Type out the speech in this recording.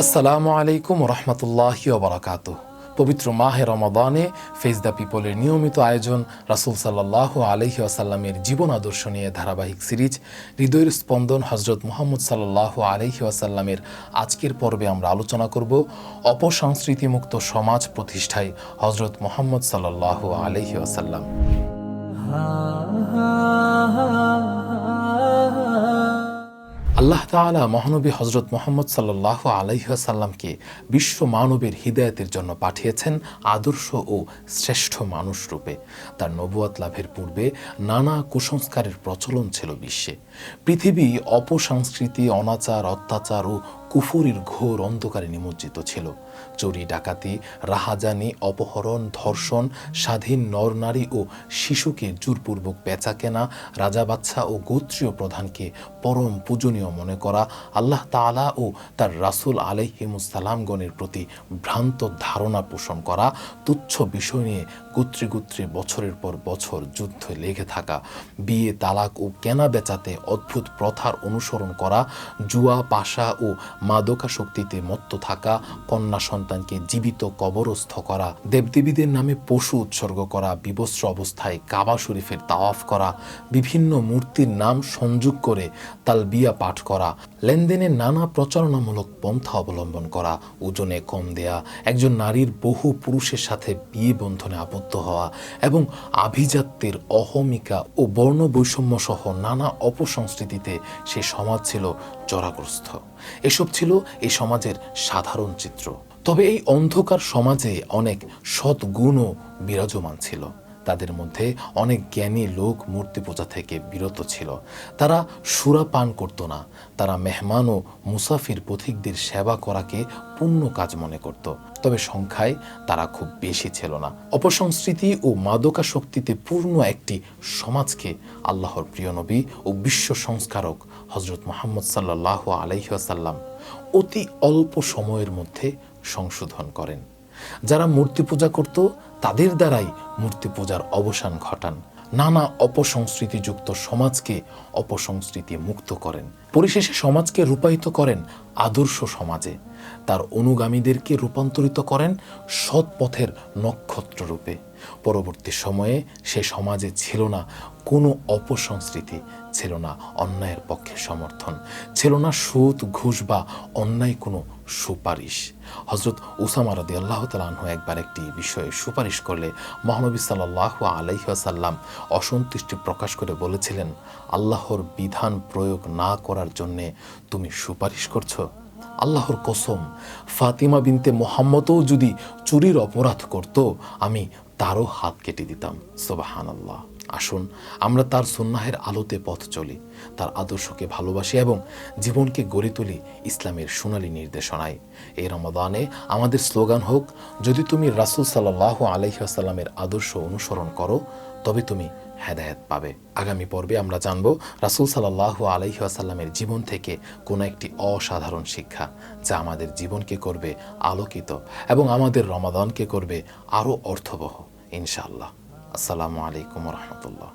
আসসালামু আলাইকুম রহমতুল্লাহি ওয়া বারাকাতুহ। পবিত্র মাহে রমাদানে ফেজ দ্য পিপলের নিয়মিত আয়োজন রাসূল সাল্লাল্লাহু আলাইহি ওয়াসাল্লামের জীবন আদর্শ নিয়ে ধারাবাহিক সিরিজ হৃদয়ের স্পন্দন হযরত মুহাম্মদ সাল্লাল্লাহু আলাইহি ওয়াসাল্লামের আজকের পর্বে আমরা আলোচনা করব অপসংস্কৃতিমুক্ত সমাজ প্রতিষ্ঠায় হযরত মুহাম্মদ সাল্লাল্লাহু আলাইহি ওয়াসাল্লাম। আল্লাহ তাআলা মহানবী হযরত মুহাম্মদ সাল্লাল্লাহু আলাইহি ওয়াসাল্লামকে বিশ্ব মানবের হিদায়াতের জন্য পাঠিয়েছেন আদর্শ ও শ্রেষ্ঠ মানুষ রূপে। তার নবুয়ত লাভের পূর্বে নানা কুসংস্কারের প্রচলন ছিল বিশ্বে। পৃথিবী অপসংস্কৃতি, অনাচার, অত্যাচার ও কুফুরির ঘোর অন্ধকারে নিমজ্জিত ছিল। চুরি, ডাকাতি, রাহাজানি, অপহরণ, ধর্ষণ, স্বাধীন নরনারী ও শিশুকে জোরপূর্বক বেচাকেনা, রাজা বাদশা ও গোত্রীয় প্রধানকে পরম পূজনীয় মনে করা, আল্লাহ তাআলা ও তার রাসূল আলাইহিমুসসালামগণের প্রতি ভ্রান্ত ধারণা পোষণ করা, তুচ্ছ বিষয় নিয়ে গোত্রে গোত্রে বছরের পর বছর যুদ্ধ লেগে থাকা, বিয়ে, তালাক ও কেনা বেচাতে অদ্ভুত প্রথার অনুসরণ করা, জুয়া, পাশা ও মাদকাসক্তিতে মত্ত থাকা, কন্যা সন্তানকে জীবিত কবরস্থ করা, দেবদেবীদের নামে পশু উৎসর্গ করা, বিবস্ত্র অবস্থায় কাবা শরীফের তাওয়াফ করা, বিভিন্ন মূর্তির নাম সংযোগ করে তালবিয়া পাঠ করা, লেনদেনে নানা প্রচারণামূলক পন্থা অবলম্বন করা, ওজনে কম দেয়া, একজন নারীর বহু পুরুষের সাথে বিয়ে বন্ধনে আবদ্ধ হওয়া এবং আভিজাত্যের অহমিকা ও বর্ণ বৈষম্য সহ নানা অপসংস্কৃতিতে সে সমাজ ছিল জরাগ্রস্ত। এসব ছিল এই সমাজের সাধারণ চিত্র। তবে এই অন্ধকার সমাজে অনেক সদ্গুণও বিরাজমান ছিল। তাদের মধ্যে অনেক জ্ঞানী লোক মূর্তি পূজা থেকে বিরত ছিল। তারা সুরা পান করত না। তারা মেহমান ও মুসাফির পথিকদের সেবা করাকে পুণ্য কাজ মনে করত। তবে সংখ্যায় তারা খুব বেশি ছিল না। অপসংস্কৃতি ও মাদকাসক্তিতে পূর্ণ একটি সমাজকে আল্লাহর প্রিয় নবী ও বিশ্ব সংস্কারক হযরত মুহাম্মদ সাল্লাল্লাহু আলাইহি ওয়াসাল্লাম অতি অল্প সময়ের মধ্যে সংশোধন করেন। যারা মূর্তি পূজা করত তাদের দ্বারাই মূর্তি পূজার অবসান ঘটান। নানা অপসংস্কৃতিযুক্ত সমাজকে অপসংস্কৃতি মুক্ত করেন। পরিশেষে সমাজকে রূপায়িত করেন আদর্শ সমাজে। তার অনুগামীদেরকে রূপান্তরিত করেন সৎ পথের নক্ষত্র রূপে। পরবর্তী সময়ে সে সমাজে ছিল না কোনো অপসংস্কৃতি, ছিল না অন্যায়ের পক্ষে সমর্থন, ছিল না সুদ, ঘুষ বা অন্যায় কোনো সুপারিশ। হযরত উসামা রাদিয়াল্লাহু তাআলা আনহু একবার একটি বিষয়ে সুপারিশ করলে মহানবী সাল্লাল্লাহু আলাইহি ওয়াসাল্লাম অসন্তুষ্টি প্রকাশ করে বলেছিলেন, আল্লাহর বিধান প্রয়োগ না করার জন্যে তুমি সুপারিশ করছো? আল্লাহর কসম, ফাতিমা বিনতে মুহাম্মদও যদি চুরির অপরাধ করত আমি তারও হাত কেটে দিতাম। সুবহানাল্লাহ। আসুন আমরা তার সুন্নাহের আলোতে পথ চলি, তার আদর্শকে ভালোবাসি এবং জীবনকে গড়ে তুলি ইসলামের সোনালী নির্দেশনায়। এই রমাদানে আমাদের স্লোগান হোক, যদি তুমি রাসূল সাল্লাল্লাহু আলাইহি ওয়াসাল্লামের আদর্শ অনুসরণ করো তবে তুমি হেদায়েত পাবে। আগামী পর্বে আমরা জানব রাসূল সাল্লাল্লাহু আলাইহি ওয়াসাল্লামের জীবন থেকে কোনো একটি অসাধারণ শিক্ষা, যা আমাদের জীবনকে করবে আলোকিত এবং আমাদের রমাদানকে করবে আরও অর্থবহ ইনশাআল্লাহ। আসসালামু আলাইকুম ওয়া রাহমাতুল্লাহ।